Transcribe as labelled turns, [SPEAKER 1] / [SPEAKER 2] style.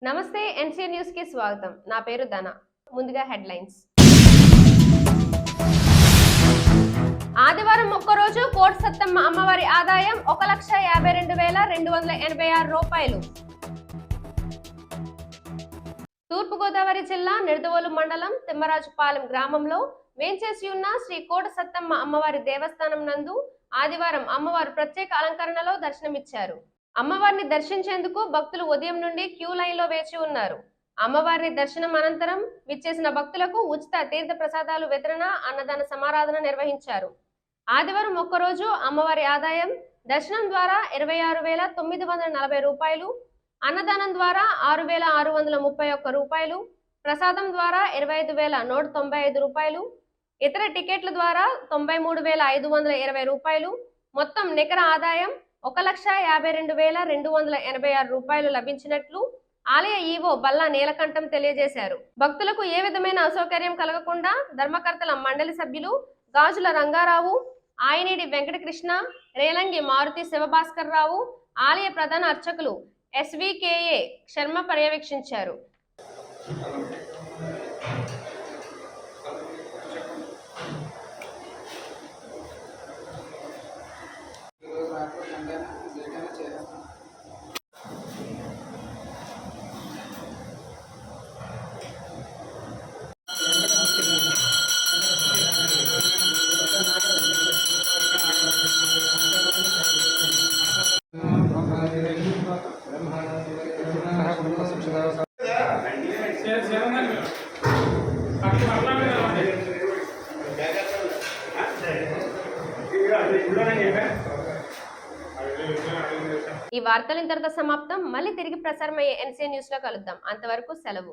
[SPEAKER 1] నమస్తే NC news కి స్వాగతం. నా పేరు ధన. ముందుగా హెడ్లైన్స్. ఆదివారం ఒక్కరోజు కోట సత్తమ్మ అమ్మవారి ఆదాయం 1,52,286 రూపాయలు. తూర్పుగోదావరి జిల్లా నిడదవోలు మండలం తిమ్మరాజుపాలెం గ్రామంలో వేంచేసి ఉన్న శ్రీ కోట సత్తమ్మ అమ్మవారి దేవస్థానం నందు ఆదివారం అమ్మవారు ప్రత్యేక అలంకరణలో దర్శనమిచ్చారు. అమ్మవారిని దర్శించేందుకు భక్తులు ఉదయం నుండి క్యూ లైన్ లో వేచి ఉన్నారు. అమ్మవారిని దర్శనం అనంతరం విచ్చేసిన భక్తులకు ఉచిత తీర్థ ప్రసాదాలు వితరణ, అన్నదాన సమారాధన నిర్వహించారు. ఆదివారం ఒక్కరోజు అమ్మవారి ఆదాయం దర్శనం ద్వారా 26,940 రూపాయలు, అన్నదానం ద్వారా 6,631 రూపాయలు, ప్రసాదం ద్వారా 25,195 రూపాయలు, ఇతర టికెట్ల ద్వారా 93,520 రూపాయలు, మొత్తం నికర ఆదాయం 1,52,286 రూపాయలు లభించినట్లు ఆలయ ఈవో బల్లా నీలకంఠం తెలియజేశారు. భక్తులకు ఏ విధమైన అసౌకర్యం కలగకుండా ధర్మకర్తల మండలి సభ్యులు గాజుల రంగారావు, ఆయనేడి వెంకటకృష్ణ, రేలంగి మారుతి శివభాస్కర్ రావు, ఆలయ ప్రధాన అర్చకులు SVKA శర్మ పర్యవేక్షించారు. ఈ వార్తలు ఇంతటితో సమాప్తం. మళ్ళీ తిరిగి ప్రసారమయ్యే ఎన్సీ న్యూస్ లో కలుద్దాం. అంతవరకు సెలవు.